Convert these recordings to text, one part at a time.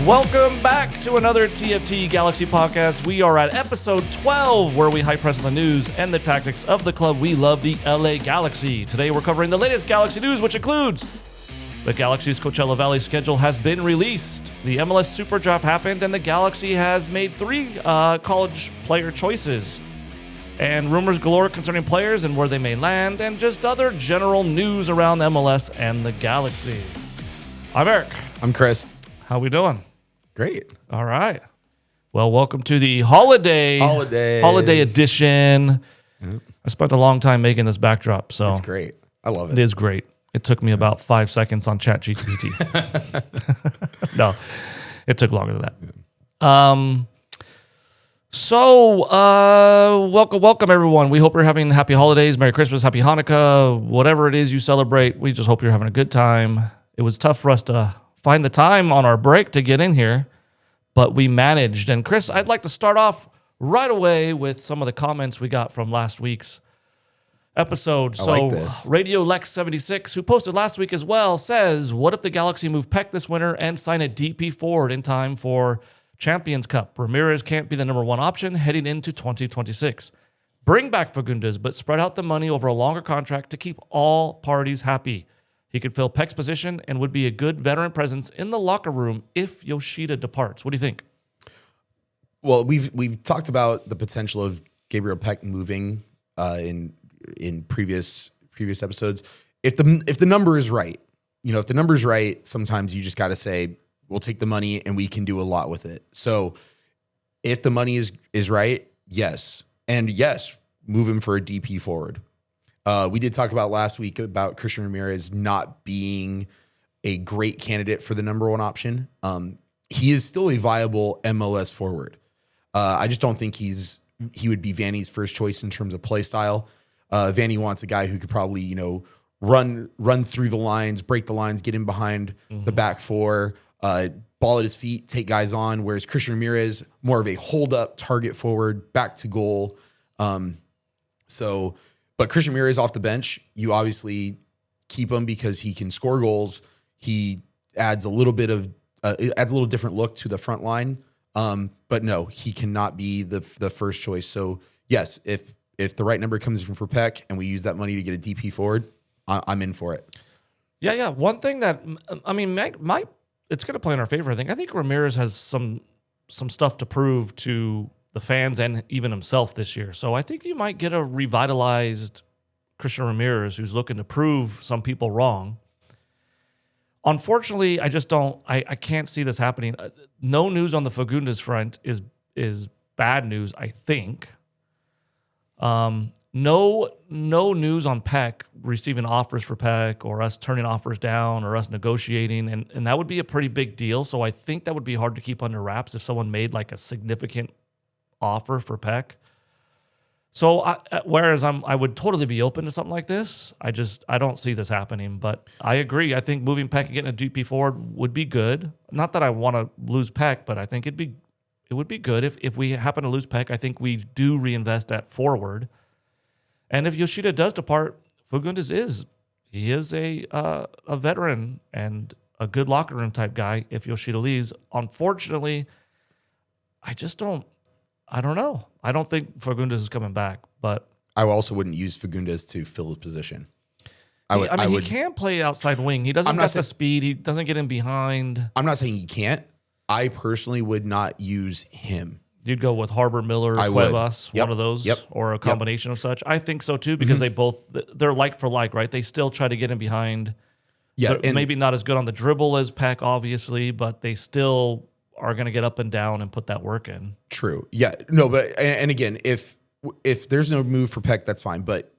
Welcome back to another TFT Galaxy podcast. We are at episode 12, where we high press the news and the tactics of the club we love, the LA Galaxy. Today we're covering the latest Galaxy news, which includes the Galaxy's Coachella Valley schedule has been released. The MLS Super Draft happened, and the Galaxy has made 3 college player choices. And rumors galore concerning players and where they may land, and just other general news around MLS and the Galaxy. I'm Eric. I'm Chris. How we doing? Great. All right. Well, welcome to the holiday edition. Yep. I spent a long time making this backdrop, so it's great. I love it. It is great. It took me about 5 seconds on ChatGPT. No, it took longer than that. Welcome everyone. We hope you're having happy holidays, Merry Christmas, Happy Hanukkah, whatever it is you celebrate. We just hope you're having a good time. It was tough for us to find the time on our break to get in here, but we managed. And Chris, I'd like to start off right away with some of the comments we got from last week's episode. Radio Lex 76, who posted last week as well, says, what if the Galaxy move Peck this winter and sign a DP forward in time for Champions Cup? Ramirez can't be the number one option heading into 2026. Bring back Fagundes, but spread out the money over a longer contract to keep all parties happy. He could fill Peck's position and would be a good veteran presence in the locker room if Yoshida departs. What do you think? Well, we've talked about the potential of Gabriel Peck moving in previous episodes. If the number is right, if the number is right, sometimes you just got to say, we'll take the money and we can do a lot with it. So if the money is right, yes. And yes, move him for a DP forward. We did talk about last week about Christian Ramirez not being a great candidate for the number one option. He is still a viable MLS forward. I just don't think he would be Vanny's first choice in terms of play style. Vanny wants a guy who could probably, run through the lines, break the lines, get in behind the back four, ball at his feet, take guys on, whereas Christian Ramirez, more of a hold-up target forward, back to goal. But Christian Ramirez off the bench, you obviously keep him because he can score goals. He adds a little different look to the front line. But no, he cannot be the first choice. So yes, if the right number comes in for Peck and we use that money to get a DP forward, I'm in for it. Yeah. One thing that it's going to play in our favor. I think Ramirez has some stuff to prove to the fans and even himself this year. So I think you might get a revitalized Christian Ramirez who's looking to prove some people wrong. Unfortunately, I can't see this happening. No news on the Fagundes front is bad news, I think. No news on Peck, receiving offers for Peck or us turning offers down or us negotiating. And that would be a pretty big deal. So I think that would be hard to keep under wraps if someone made like a significant offer for Peck. So whereas I would totally be open to something like this, I don't see this happening. But I agree. I think moving Peck and getting a DP forward would be good. Not that I want to lose Peck, but I think it would be good if we happen to lose Peck. I think we do reinvest at forward. And if Yoshida does depart, Fagundes is a veteran and a good locker room type guy if Yoshida leaves. Unfortunately, I don't know. I don't think Fagundes is coming back, but I also wouldn't use Fagundes to fill his position. He can play outside wing. He doesn't get the speed. He doesn't get in behind. I'm not saying he can't. I personally would not use him. You'd go with Harbor, Miller, Cuevas, one of those, or a combination of such. I think so too, because they're like for like, right? They still try to get in behind. Yeah, and maybe not as good on the dribble as Peck, obviously, but they still are going to get up and down and put that work in. True. Yeah. No, but and again, if there's no move for Peck, that's fine. But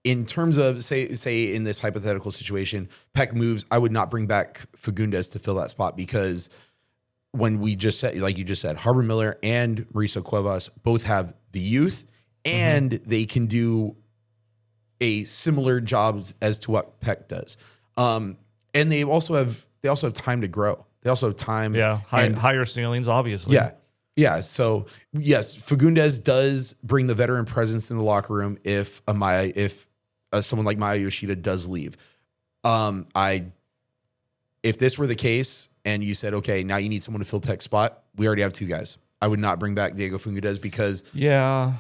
in terms of say in this hypothetical situation, Peck moves, I would not bring back Fagundes to fill that spot because when we just said, like you just said, Harbor Miller and Mauricio Cuevas both have the youth and they can do a similar job as to what Peck does. And they also have time to grow. They also have time. Yeah. Higher ceilings, obviously. Yeah. Yeah. So yes, Fagundes does bring the veteran presence in the locker room if someone like Maya Yoshida does leave. I if this were the case and you said, okay, now you need someone to fill Peck's spot, we already have 2 guys. I would not bring back Diego Fungudez because I'm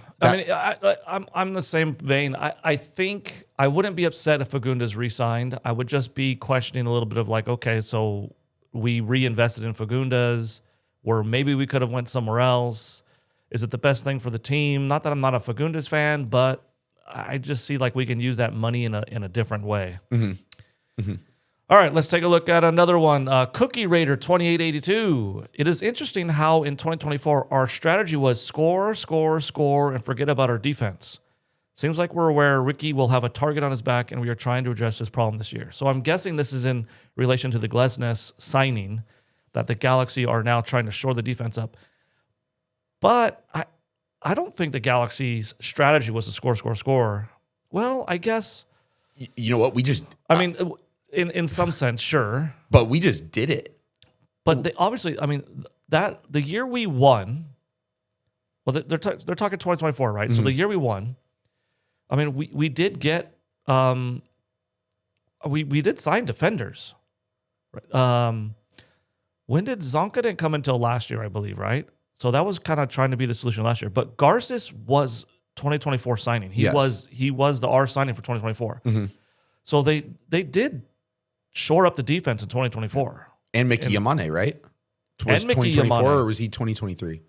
the same vein. I think I wouldn't be upset if Fagundes re-signed. I would just be questioning a little bit of like, okay, so we reinvested in Fagundes, or maybe we could have went somewhere else. Is it the best thing for the team? Not that I'm not a Fagundes fan, but I just see like we can use that money in a different way. All right, let's take a look at another one. Cookie Raider 2882. It is interesting how in 2024 our strategy was score, score, score, and forget about our defense. Seems like we're aware Ricky will have a target on his back, and we are trying to address this problem this year. So I'm guessing this is in relation to the Glesnes signing, that the Galaxy are now trying to shore the defense up. But I don't think the Galaxy's strategy was to score, score, score. Well, I guess. You know what? We just. I mean, in some sense, sure. But we just did it. But they, obviously, I mean, that the year we won. Well, they're talking 2024, right? So the year we won. I mean, we did get. We did sign defenders. When did Zonka didn't come until last year, I believe, right? So that was kind of trying to be the solution last year. But Garces was 2024 signing. He was the R signing for 2024. So they did shore up the defense in 2024. And Mickey Yamane, right? Was 2024 or was he 2023?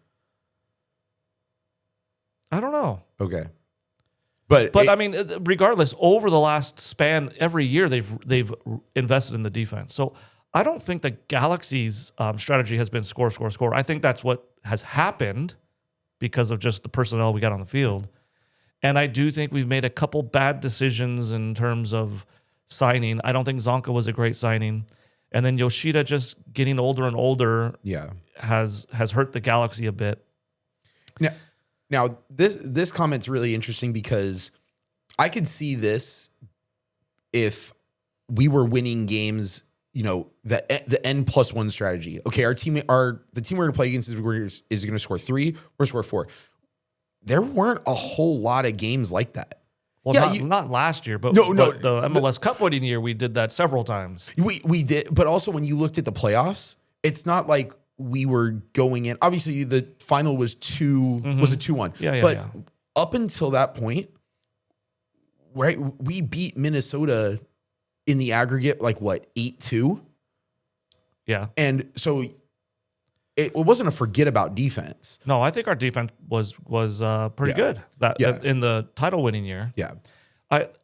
I don't know. Okay. But I mean, regardless, over the last span, every year they've invested in the defense. So I don't think the Galaxy's strategy has been score, score, score. I think that's what has happened because of just the personnel we got on the field. And I do think we've made a couple bad decisions in terms of signing. I don't think Zonka was a great signing. And then Yoshida just getting older and older has hurt the Galaxy a bit. Now this comment's really interesting because I could see this if we were winning games, you know, the N+1 strategy. Okay, the team we're going to play against is going to score 3, we're going to score 4. There weren't a whole lot of games like that. Well, not last year, but the MLS Cup winning year, we did that several times. We did, but also when you looked at the playoffs, it's not like we were going in. Obviously, the final was 2-1. But up until that point, right, we beat Minnesota in the aggregate, like what, 8-2? Yeah. And so it wasn't a forget about defense. No, I think our defense was pretty good in the title winning year. Yeah.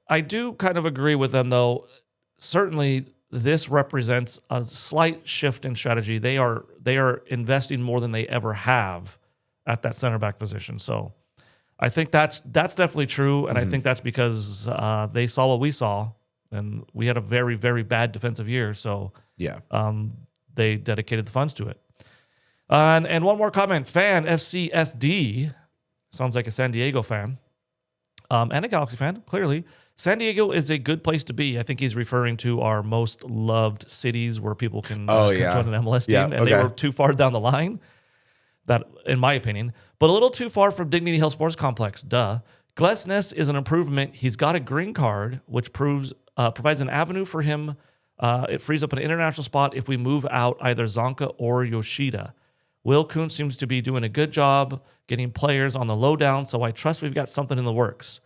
I do kind of agree with them though. Certainly this represents a slight shift in strategy. They are investing more than they ever have at that center back position. So I think that's definitely true. And I think that's because they saw what we saw. And we had a very, very bad defensive year. So they dedicated the funds to it. And one more comment. Fan FCSD sounds like a San Diego fan and a Galaxy fan, clearly. San Diego is a good place to be. I think he's referring to our most loved cities where people can join an MLS team. And they were too far down the line, that, in my opinion. But a little too far from Dignity Health Sports Complex. Duh. Glesnes is an improvement. He's got a green card, which provides an avenue for him. It frees up an international spot if we move out either Zonka or Yoshida. Will Kuhn seems to be doing a good job getting players on the lowdown, so I trust we've got something in the works.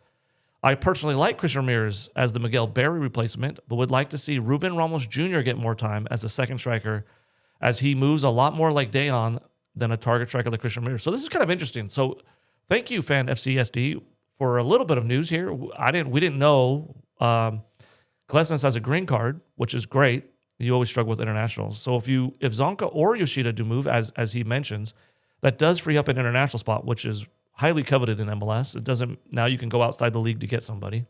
I personally like Christian Ramirez as the Miguel Berry replacement, but would like to see Ruben Ramos Jr. get more time as a second striker, as he moves a lot more like Dayon than a target striker like Christian Ramirez. So this is kind of interesting. So thank you, Fan FCSD, for a little bit of news here. We didn't know Glesnes has a green card, which is great. You always struggle with internationals. So if Zonka or Yoshida do move, as he mentions, that does free up an international spot, which is highly coveted in MLS. It doesn't, now you can go outside the league to get somebody.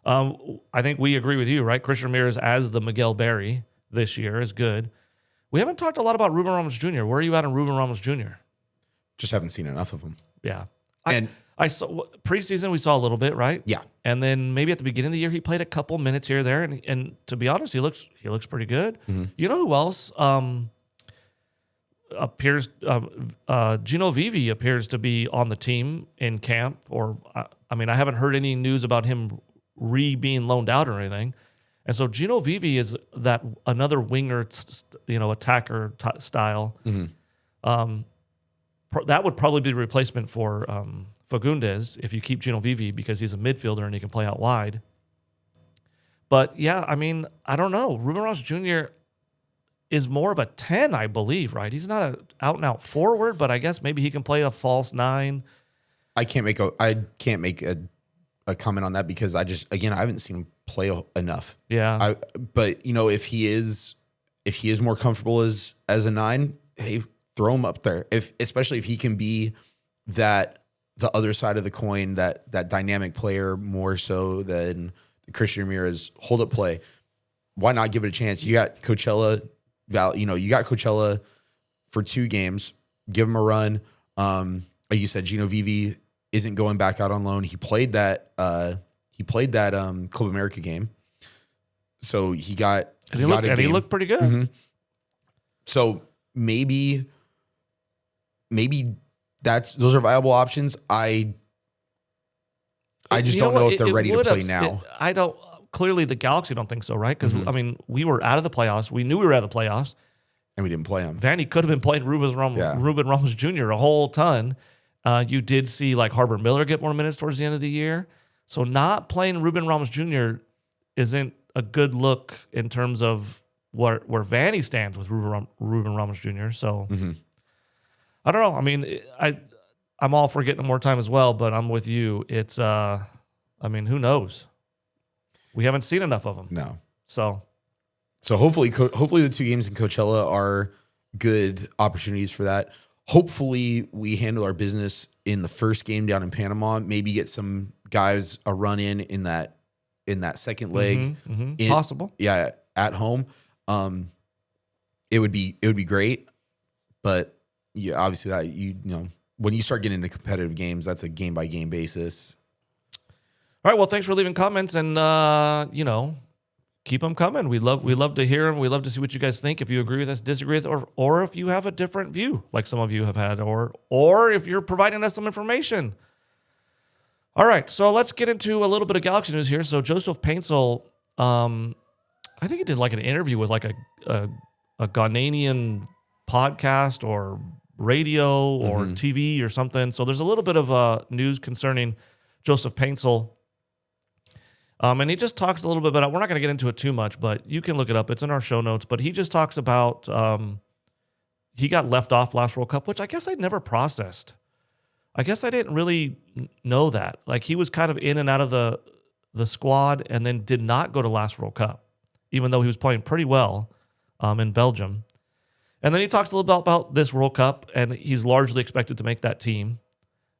I think we agree with you, right? Christian Ramirez as the Miguel Berry this year is good. We haven't talked a lot about Ruben Ramos Jr. Where are you at on Ruben Ramos Jr.? Just haven't seen enough of him. Yeah. I saw preseason, we saw a little bit, right? Yeah. And then maybe at the beginning of the year, he played a couple minutes here or there. And to be honest, he looks pretty good. Mm-hmm. You know who else appears? Gino Vivi appears to be on the team in camp. Or I haven't heard any news about him being loaned out or anything. And so Gino Vivi is that another winger, attacker style. That would probably be the replacement for Fagundes if you keep Gino Vivi because he's a midfielder and he can play out wide. But yeah, I mean, I don't know. Ruben Ramos Jr. is more of a 10, I believe, right? He's not an out-and-out forward, but I guess maybe he can play a false 9. I can't make a comment on that because I haven't seen him play enough. Yeah. But if he is more comfortable as a 9, hey, throw him up there. Especially if he can be the other side of the coin, that dynamic player more so than the Christian Ramirez hold up play. Why not give it a chance? You got Coachella. You got Coachella for 2 games. Give him a run. Like you said, Gino Vivi isn't going back out on loan. He played that Club America game, so he looked pretty good. Mm-hmm. So maybe those are viable options. I just don't know if they're ready to play now. I don't. Clearly, the Galaxy don't think so, right? Because I mean, we were out of the playoffs. We knew we were out of the playoffs, and we didn't play him. Vanny could have been playing Ruben Ramos Jr. a whole ton. You did see like Harbor Miller get more minutes towards the end of the year, so not playing Ruben Ramos Jr. isn't a good look in terms of where Vanny stands with Ruben Ramos Jr. So I don't know. I mean, I'm all for getting more time as well, but I'm with you. It's I mean, who knows? We haven't seen enough of them. No. So hopefully the 2 games in Coachella are good opportunities for that. Hopefully we handle our business in the first game down in Panama. Maybe get some guys a run in that second leg. Possible. Yeah, at home. It would be great, but yeah, obviously that when you start getting into competitive games, that's a game by game basis. All right. Well, thanks for leaving comments, and keep them coming. We love to hear them. We love to see what you guys think. If you agree with us, disagree with, or if you have a different view, like some of you have had, or if you're providing us some information. All right. So let's get into a little bit of Galaxy news here. So Joseph Paintsel, I think he did like an interview with like a Ghanaian podcast or radio or TV or something. So there's a little bit of news concerning Joseph Paintsel. And he just talks a little bit about, we're not going to get into it too much, but you can look it up. It's in our show notes. But he just talks about he got left off last World Cup, which I guess I'd never processed. I guess I didn't really know that. Like he was kind of in and out of the squad and then did not go to last World Cup, even though he was playing pretty well in Belgium. And then he talks a little bit about this World Cup, and he's largely expected to make that team.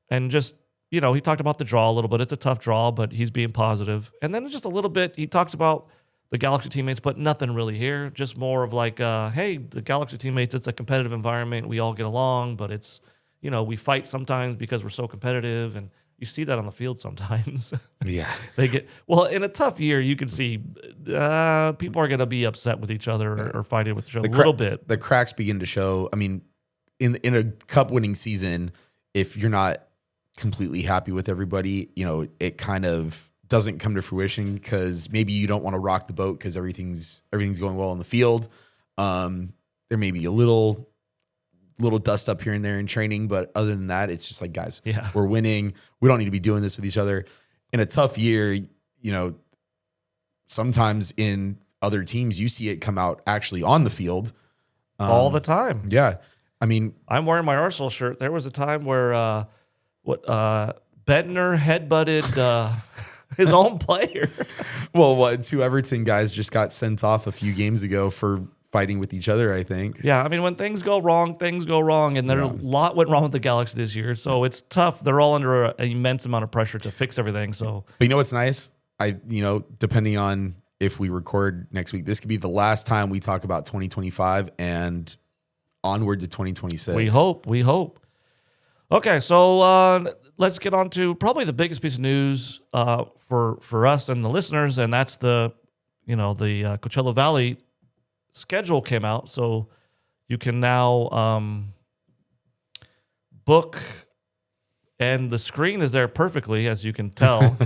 And just, he talked about the draw a little bit. It's a tough draw, but he's being positive. And then just a little bit, he talks about the Galaxy teammates, but nothing really here. Just more of like, hey, the Galaxy teammates, it's a competitive environment. We all get along, but it's, we fight sometimes because we're so competitive. And you see that on the field sometimes. Yeah. In a tough year, you can see people are going to be upset with each other or fighting with each other a little bit. The cracks begin to show. I mean, in a cup winning season, if you're not completely happy with everybody, it kind of doesn't come to fruition because maybe you don't want to rock the boat because everything's going well on the field. There may be a little dust up here and there in training, but other than that, it's just like, guys, we're winning. We don't need to be doing this with each other. In a tough year, sometimes in other teams, you see it come out actually on the field all the time. Yeah. I mean, I'm wearing my Arsenal shirt. There was a time where Bednar headbutted his own player. Well, 2 Everton guys just got sent off a few games ago for fighting with each other, I think. Yeah, I mean, when things go wrong, and there's a lot went wrong with the Galaxy this year, so it's tough. They're all under an immense amount of pressure to fix everything. So, but what's nice? Depending on if we record next week, this could be the last time we talk about 2025 and onward to 2026. We hope. Okay, so let's get on to probably the biggest piece of news for us and the listeners, and that's the Coachella Valley schedule came out, so you can now book, and the screen is there perfectly, as you can tell.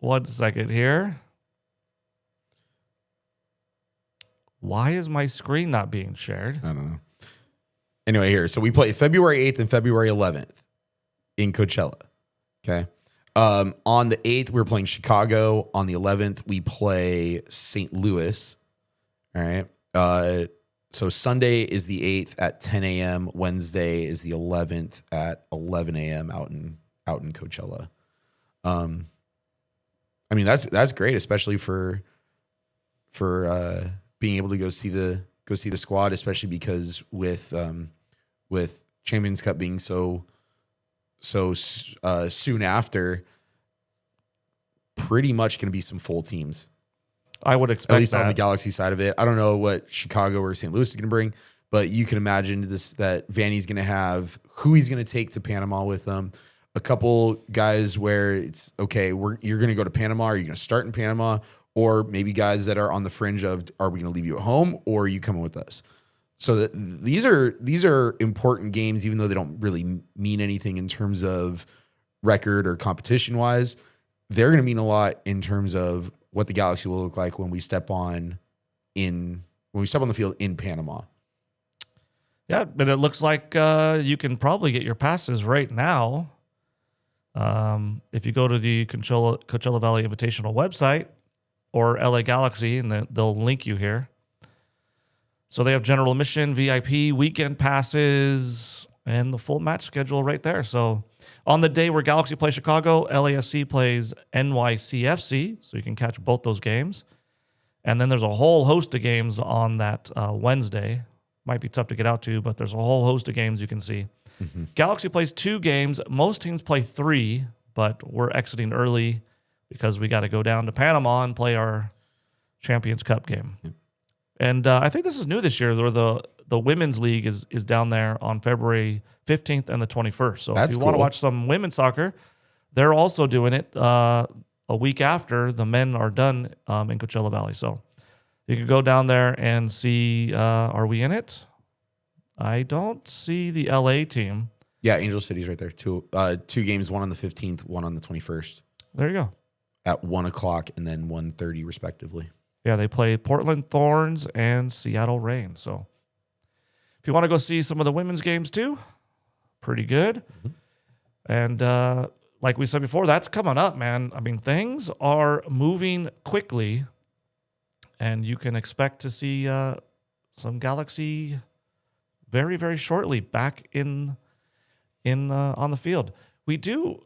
1 second here. Why is my screen not being shared? I don't know. Anyway, here. So we play February 8th and February 11th in Coachella. Okay. On the 8th, we're playing Chicago. On the 11th, we play St. Louis. All right. So Sunday is the 8th at 10 a.m. Wednesday is the 11th at 11 a.m. out in Coachella. I mean, that's great, especially for being able to go see the squad, especially because with Champions Cup being so soon after, pretty much going to be some full teams. I would expect at least that. on the Galaxy side of it. I don't know what Chicago or St. Louis is going to bring, but you can imagine that Vanny's going to have who he's going to take to Panama with him. A couple guys where it's okay, you're going to go to Panama, or you're going to start in Panama, or maybe guys that are on the fringe of, are we going to leave you at home, or are you coming with us? So these are important games, even though they don't really mean anything in terms of record or competition wise. They're going to mean a lot in terms of what the Galaxy will look like when we step on the field in Panama. Yeah, but it looks like you can probably get your passes right now. If you go to the Coachella Valley Invitational website or LA Galaxy, and they'll link you here. So they have general admission, VIP, weekend passes, and the full match schedule right there. So on the day where Galaxy plays Chicago, LAFC plays NYCFC, so you can catch both those games. And then there's a whole host of games on that Wednesday. Might be tough to get out to, but there's a whole host of games you can see. Mm-hmm. Galaxy plays 2 games. Most teams play 3, but we're exiting early because we got to go down to Panama and play our Champions Cup game. Mm-hmm. And I think this is new this year, where the Women's League is down there on February 15th and the 21st. So if you want to watch some women's soccer, they're also doing it a week after the men are done in Coachella Valley. So you can go down there and see, are we in it? I don't see the LA team. Yeah, Angel City's right there. 2 games, one on the 15th, one on the 21st. There you go. At 1 o'clock and then 1:30 respectively. Yeah, they play Portland Thorns and Seattle Reign. So if you want to go see some of the women's games too, pretty good. Mm-hmm. And like we said before, that's coming up, man. I mean, things are moving quickly, and you can expect to see some Galaxy very, very shortly back in on the field. We do.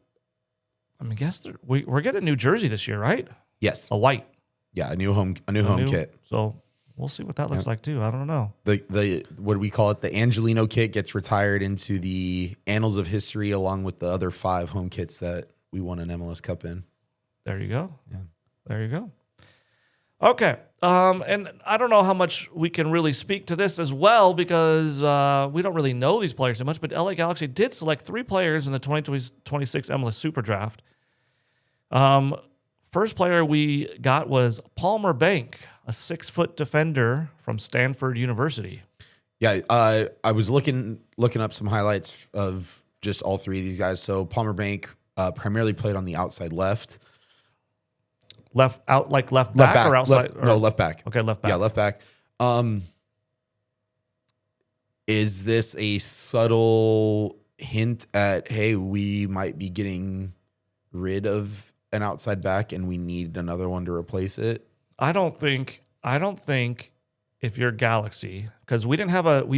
I mean, we're getting a new jersey this year, right? Yes, a white. Yeah, a new home kit. So we'll see what that looks like too. I don't know. The what do we call it? The Angelino kit gets retired into the annals of history, along with the other 5 home kits that we won an MLS Cup in. There you go. Yeah. There you go. Okay. And I don't know how much we can really speak to this as well, because we don't really know these players so much, but LA Galaxy did select 3 players in the 2026 MLS Super Draft. First player we got was Palmer Bank, a 6-foot defender from Stanford University. Yeah, I was looking up some highlights of just all 3 of these guys. So Palmer Bank primarily played on the outside left. Left back or outside? Left back. Okay, left back. Yeah, left back. Is this a subtle hint at, hey, we might be getting rid of an outside back and we need another one to replace it? I don't think if you're Galaxy, because we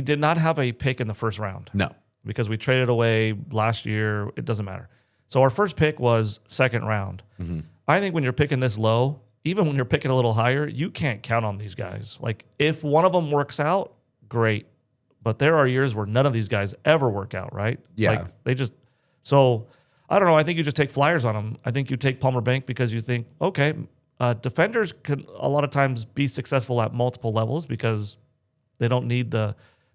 did not have a pick in the first round. No. Because we traded away last year. It doesn't matter. So our first pick was second round. Mm-hmm. I think when you're picking this low, even when you're picking a little higher, you can't count on these guys. Like, if one of them works out, great. But there are years where none of these guys ever work out, right? Yeah. Like, so I don't know. I think you just take flyers on them. I think you take Palmer Bank because you think, okay, defenders can a lot of times be successful at multiple levels because they don't need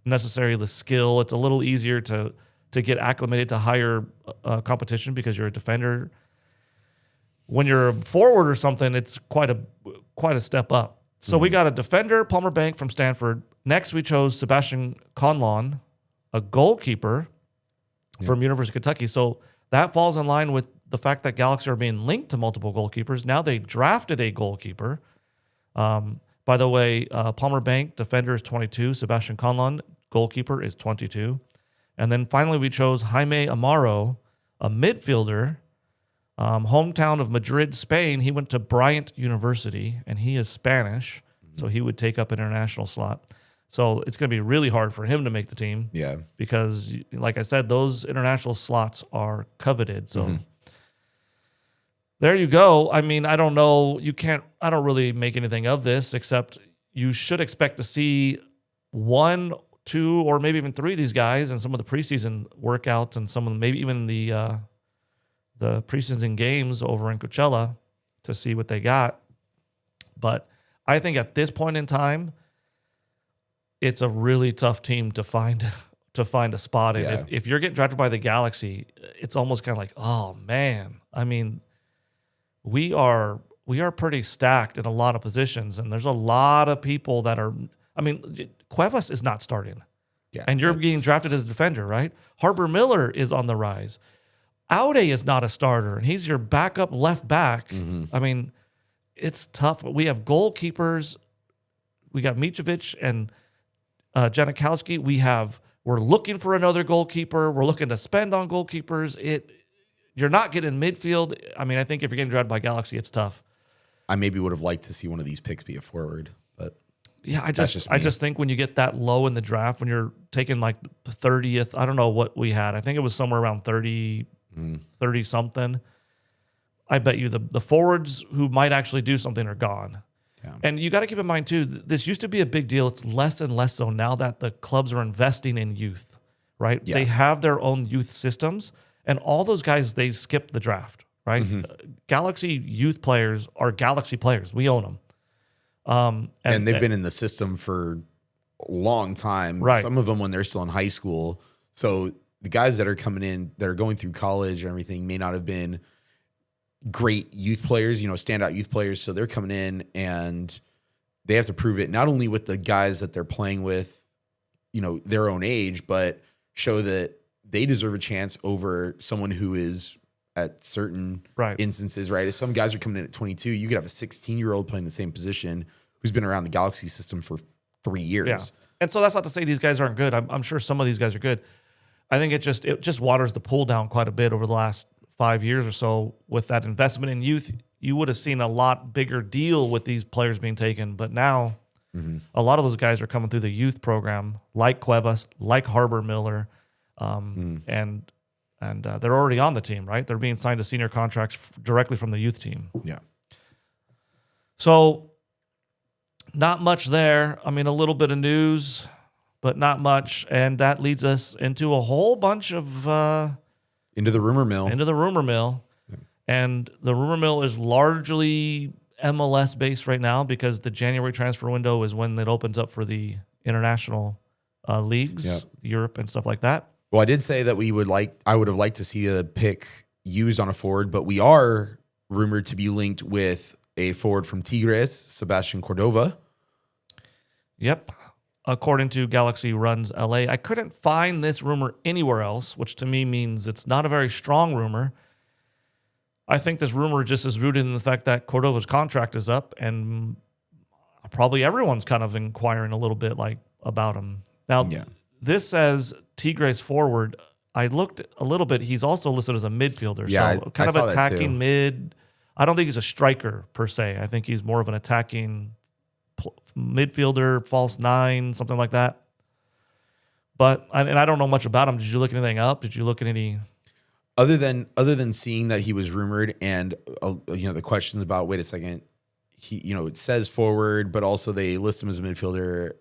necessarily the skill. It's a little easier to get acclimated to higher competition because you're a defender. When you're a forward or something, it's quite a step up. So we got a defender, Palmer Bank from Stanford. Next, we chose Sebastian Conlon, a goalkeeper from University of Kentucky. So that falls in line with the fact that Galaxy are being linked to multiple goalkeepers. Now they drafted a goalkeeper. By the way, Palmer Bank, defender, is 22. Sebastian Conlon, goalkeeper, is 22. And then finally we chose Jaime Amaro, a midfielder, hometown of Madrid, Spain. He went to Bryant University, and he is Spanish, so he would take up an international slot. So it's going to be really hard for him to make the team. Yeah. Because, like I said, those international slots are coveted. So there you go. I mean, I don't know. I don't really make anything of this, except you should expect to see 1, 2, or maybe even 3 of these guys in some of the preseason workouts and some of them, maybe even the preseason games over in Coachella to see what they got. But I think at this point in time, it's a really tough team to find a spot in. Yeah. If you're getting drafted by the Galaxy, it's almost kind of like, oh man. I mean, we are pretty stacked in a lot of positions, and there's a lot of people that are. I mean, Cuevas is not starting, and you're getting drafted as a defender, right? Harbor Miller is on the rise. Aude is not a starter, and he's your backup left back. I mean, it's tough. We have goalkeepers. We got Mitrovic and Janikowski. We're looking for another goalkeeper. We're looking to spend on goalkeepers. You're not getting midfield. I mean, I think if you're getting drafted by Galaxy, it's tough. I maybe would have liked to see one of these picks be a forward, but yeah, I just think when you get that low in the draft, when you're taking like the 30th, I don't know what we had. I think it was somewhere around 30 something. I bet you the forwards who might actually do something are gone. Yeah. And you got to keep in mind, too, this used to be a big deal. It's less and less so now that the clubs are investing in youth, right? Yeah. They have their own youth systems, and all those guys, they skip the draft, right? Galaxy youth players are Galaxy players. We own them. And they've been in the system for a long time. Right. Some of them when they're still in high school. So the guys that are coming in, that are going through college and everything, may not have been great youth players, standout youth players. So they're coming in and they have to prove it not only with the guys that they're playing with, their own age, but show that they deserve a chance over someone who is at certain instances, right? If some guys are coming in at 22, you could have a 16-year-old playing the same position who's been around the Galaxy system for 3 years. Yeah. And so that's not to say these guys aren't good. I'm sure some of these guys are good. I think it just waters the pool down quite a bit over the last 5 years or so with that investment in youth. You would have seen a lot bigger deal with these players being taken, but now a lot of those guys are coming through the youth program, like Cuevas, like Harbor Miller, and they're already on the team, right? They're being signed to senior contracts directly from the youth team. Yeah. So not much there. I mean, a little bit of news, but not much, and that leads us into a whole bunch of into the rumor mill. Yeah. And the rumor mill is largely MLS based right now because the January transfer window is when it opens up for the international leagues, Europe and stuff like that. Well, I did say that I would have liked to see a pick used on a forward, but we are rumored to be linked with a forward from Tigres, Sebastian Cordova. Yep. According to Galaxy Runs LA. I couldn't find this rumor anywhere else, which to me means it's not a very strong rumor. I think this rumor just is rooted in the fact that Cordova's contract is up, and probably everyone's kind of inquiring a little bit about him. Now, this says Tigres forward. I looked a little bit. He's also listed as a midfielder. Yeah, so kind of attacking mid. I don't think he's a striker per se. I think he's more of an attacking midfielder, false nine, something like that. But I don't know much about him. Did you look anything up? Did you look at any? Other than seeing that he was rumored and the questions about, wait a second, he it says forward, but also they list him as a midfielder.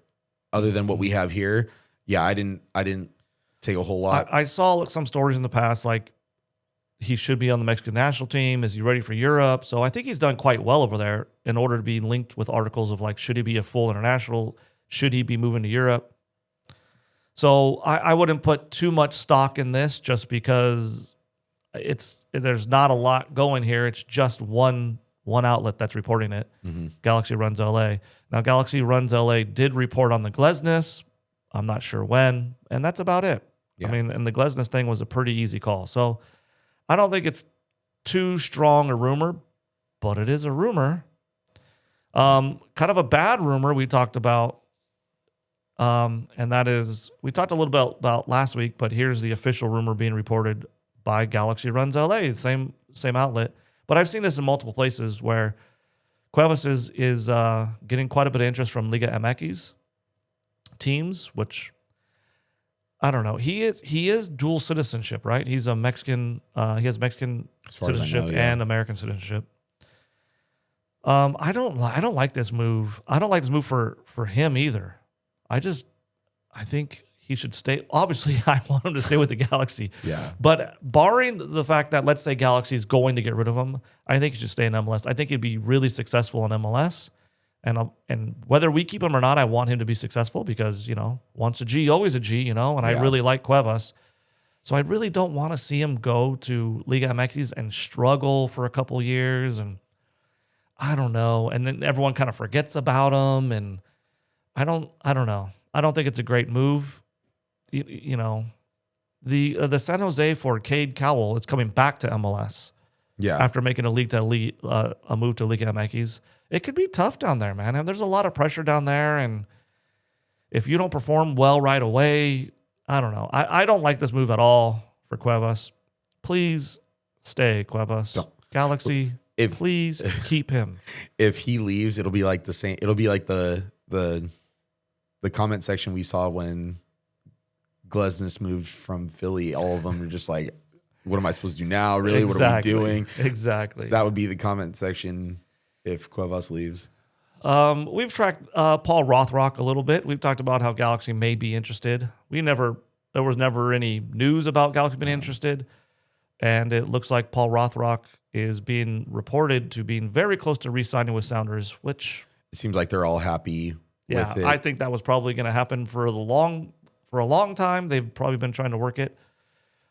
Other than what we have here, I didn't take a whole lot. I saw some stories in the past like he should be on the Mexican national team. Is he ready for Europe? So I think he's done quite well over there in order to be linked with articles of should he be a full international? Should he be moving to Europe? So I wouldn't put too much stock in this just because there's not a lot going here. It's just one outlet that's reporting it. Galaxy Runs LA. Now, Galaxy Runs LA did report on the Glesnes. I'm not sure when, and that's about it. Yeah. I mean, and the Glesnes thing was a pretty easy call. So I don't think it's too strong a rumor, but it is a rumor. Kind of a bad rumor we talked about, and that is, we talked a little bit about last week, but here's the official rumor being reported by Galaxy Runs LA, same outlet. But I've seen this in multiple places where Cuevas is getting quite a bit of interest from Liga MX teams, which I don't know. He is dual citizenship, right? He's a Mexican. He has Mexican citizenship and American citizenship. I don't like this move. I don't like this move for him either. I think he should stay. Obviously, I want him to stay with the Galaxy. Yeah. But barring the fact that, let's say, Galaxy is going to get rid of him, I think he should stay in MLS. I think he'd be really successful in MLS. And whether we keep him or not, I want him to be successful because, once a G, always a G, and I really like Cuevas. So I really don't want to see him go to Liga MX and struggle for a couple years. And I don't know. And then everyone kind of forgets about him. And I don't know. I don't think it's a great move. The San Jose for Cade Cowell is coming back to MLS. Yeah. After making a move to Liga MX. It could be tough down there, man. And there's a lot of pressure down there. And if you don't perform well right away, I don't know. I don't like this move at all for Cuevas. Please stay, Cuevas. Galaxy, please keep him. If he leaves, it'll be like the same. It'll be like the comment section we saw when Glesnes moved from Philly. All of them are just like, what am I supposed to do now? Really? Exactly. What are we doing? Exactly. That would be the comment section if Cuevas leaves. We've tracked Paul Rothrock a little bit. We've talked about how Galaxy may be interested. There was never any news about Galaxy being interested. And it looks like Paul Rothrock is being reported to being very close to re-signing with Sounders, which it seems like they're all happy with it. I think that was probably going to happen for a long time. They've probably been trying to work it.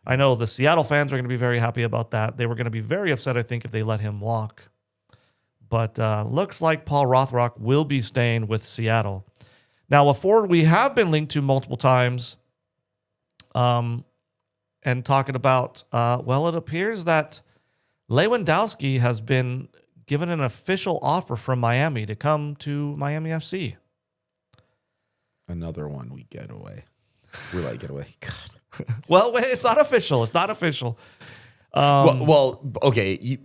I know the Seattle fans are going to be very happy about that. They were going to be very upset, I think, if they let him walk. But looks like Paul Rothrock will be staying with Seattle. Now, a forward we have been linked to multiple times and talking about, it appears that Lewandowski has been given an official offer from Miami to come to Miami FC. Another one we get away. We let get away. God. Well, it's not official. It's not official. Okay.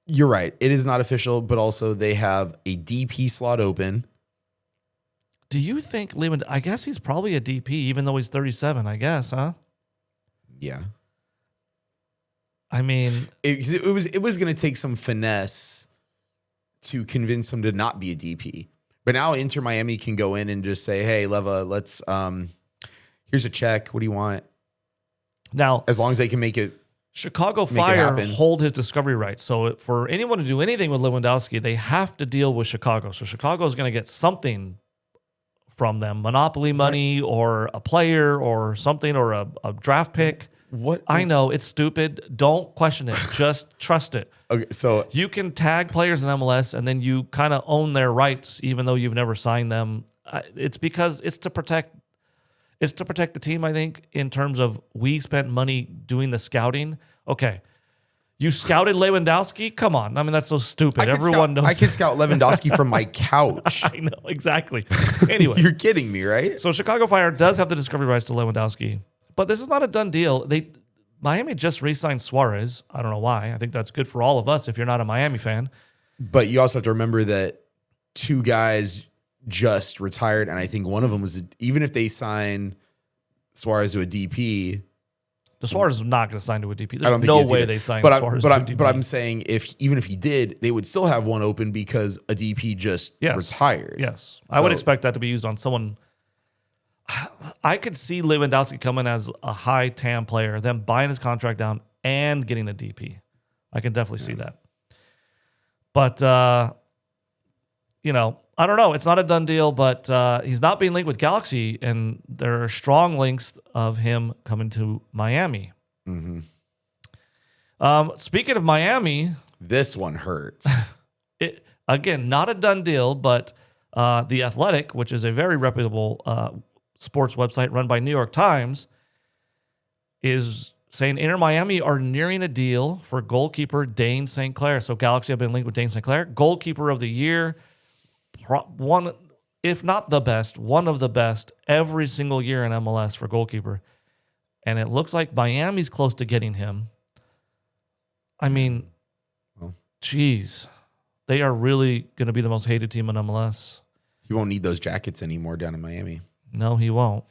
You're right. It is not official, but also they have a DP slot open. Do you think I guess he's probably a DP, even though he's 37, I guess, huh? Yeah. I mean, it was going to take some finesse to convince him to not be a DP. But now Inter Miami can go in and just say, hey, Leva, let's here's a check. What do you want? Now, as long as they can make it. Chicago Fire hold his discovery rights. So for anyone to do anything with Lewandowski, they have to deal with Chicago. So Chicago is going to get something from them, monopoly money or a player or something or a draft pick. What? I know it's stupid. Don't question it. Just trust it. Okay, so you can tag players in MLS and then you kind of own their rights, even though you've never signed them. It's because it's to protect the team, I think, in terms of we spent money doing the scouting. Okay. You scouted Lewandowski? Come on. I mean, that's so stupid. Everyone knows. I can scout Lewandowski from my couch. I know, exactly. Anyway. You're kidding me, right? So Chicago Fire does have the discovery rights to Lewandowski. But this is not a done deal. Miami just re-signed Suarez. I don't know why. I think that's good for all of us if you're not a Miami fan. But you also have to remember that two guys just retired, and I think one of them was even if they sign Suarez to a DP, the Suarez is not going to sign to a DP. There's no way they sign Suarez to a DP. But I'm saying even if he did, they would still have one open because a DP just retired. Yes, so I would expect that to be used on someone. I could see Lewandowski coming as a high TAM player, then buying his contract down and getting a DP. I can definitely see that. But I don't know. It's not a done deal, but he's not being linked with Galaxy, and there are strong links of him coming to Miami. Mm-hmm. Speaking of Miami, this one hurts. Again, not a done deal, but The Athletic, which is a very reputable sports website run by New York Times, is saying Inter Miami are nearing a deal for goalkeeper Dane St. Clair. So Galaxy have been linked with Dane St. Clair, goalkeeper of the year, one, if not the best, one of the best every single year in MLS for goalkeeper. And it looks like Miami's close to getting him. I mean, geez, they are really going to be the most hated team in MLS. He won't need those jackets anymore down in Miami. No, he won't.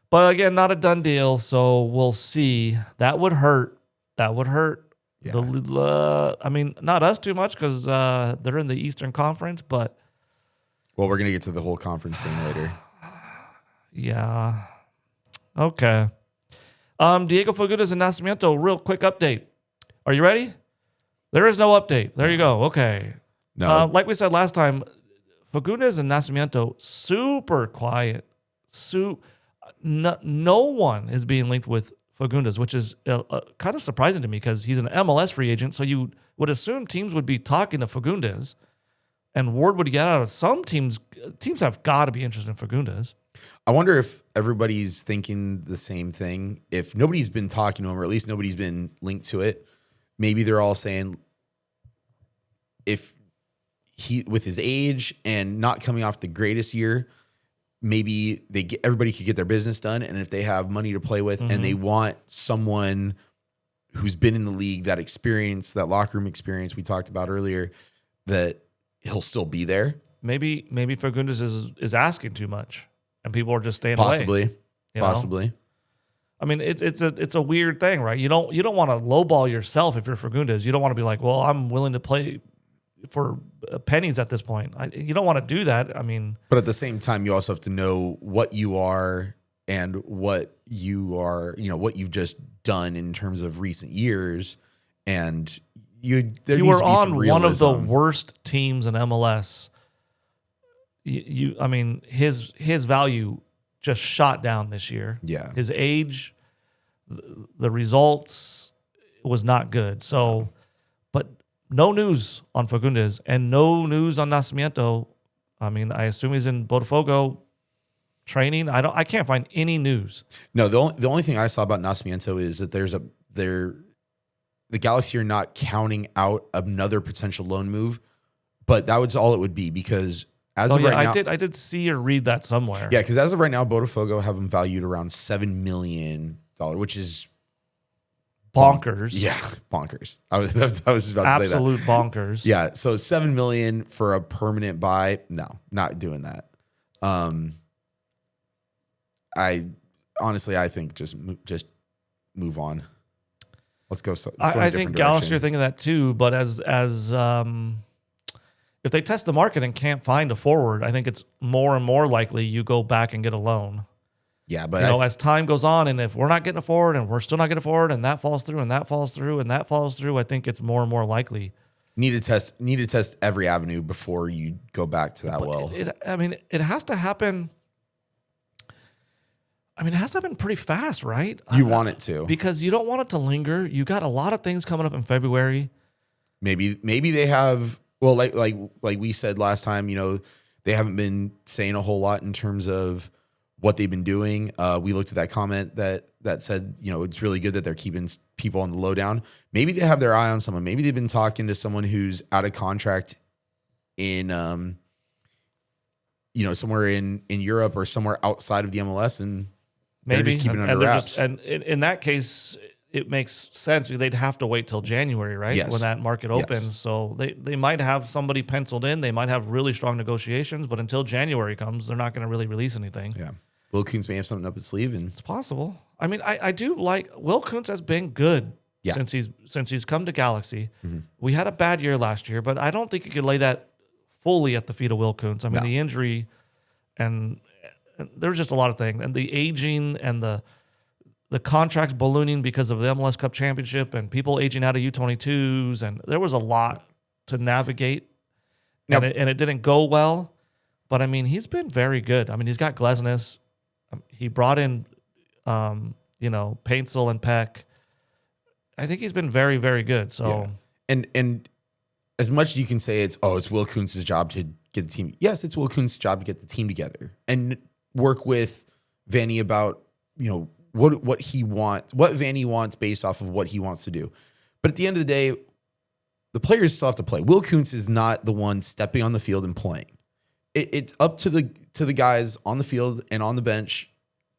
But again, not a done deal, so we'll see. That would hurt. That would hurt. Yeah. I mean, not us too much because they're in the Eastern Conference, but... Well, we're going to get to the whole conference thing later. Yeah. Okay. Diego Fagundes and Nascimento, real quick update. Are you ready? There is no update. There you go. Okay. No. Like we said last time, Fagundes and Nascimento, super quiet. No one is being linked with Fagundes, which is kind of surprising to me because he's an MLS free agent. So you would assume teams would be talking to Fagundes, and word would get out of some teams. Teams have got to be interested in Fagundes. I wonder if everybody's thinking the same thing. If nobody's been talking to him, or at least nobody's been linked to it, maybe they're all saying, if he, with his age and not coming off the greatest year, maybe everybody could get their business done. And if they have money to play with and they want someone who's been in the league, that experience, that locker room experience we talked about earlier, that he'll still be there. Maybe Fagundes is asking too much, and people are just staying Possibly. away. Possibly. I mean, it's a weird thing, right? You don't want to lowball yourself if you're Fagundes. You don't want to be like, well, I'm willing to play for pennies at this point. You don't want to do that. I mean, but at the same time, you also have to know what you are and what you are, what you've just done in terms of recent years. And you were on one of the worst teams in MLS. I mean, his value just shot down this year. Yeah. His age, the results was not good. So, but no news on Fagundes and no news on Nascimento. I mean, I assume he's in Botafogo training. I can't find any news. No, the only thing I saw about Nascimento is that the Galaxy are not counting out another potential loan move, but that was all it would be because as of right now, I did see or read that somewhere. Yeah, because as of right now, Botafogo have him valued around $7 million, which is bonkers. Yeah, bonkers. I was just about to say that. Absolute bonkers. Yeah, so $7 million for a permanent buy. No, not doing that. I think just move on. Let's go. I think Galaxy are thinking that too, but as if they test the market and can't find a forward, I think it's more and more likely you go back and get a loan. Yeah, but as time goes on, and if we're not getting a forward and we're still not getting a forward, and that falls through, and that falls through, and that falls through, I think it's more and more likely. Need to test every avenue before you go back to that well. It has to happen. I mean, it has to happen pretty fast, right? You want it to. Because you don't want it to linger. You got a lot of things coming up in February. Maybe they have, well, like we said last time, they haven't been saying a whole lot in terms of what they've been doing. We looked at that comment that said, it's really good that they're keeping people on the lowdown. Maybe they have their eye on someone. Maybe they've been talking to someone who's out of contract in, somewhere in Europe or somewhere outside of the MLS, and they're just keeping it under wraps. And in that case, it makes sense. They'd have to wait till January, right? Yes. When that market opens. Yes. So they might have somebody penciled in. They might have really strong negotiations, but until January comes, they're not going to really release anything. Yeah. Will Kuntz may have something up his sleeve, and it's possible. I mean, I do like Will Kuntz has been good since he's come to Galaxy. Mm-hmm. We had a bad year last year, but I don't think you could lay that fully at the feet of Will Kuntz. I mean, the injury and there's just a lot of things, and the aging and the contracts ballooning because of the MLS Cup Championship and people aging out of U22s, and there was a lot to navigate, and it didn't go well. But I mean, he's been very good. I mean, he's got Glesnes. He brought in, Paintsel and Peck. I think he's been very, very good. So, and as much as you can say it's Will Kuntz's job to get the team. Yes, it's Will Kuntz's job to get the team together and work with Vanny about, what he wants, what Vanny wants based off of what he wants to do. But at the end of the day, the players still have to play. Will Kuntz is not the one stepping on the field and playing. It's up to the guys on the field and on the bench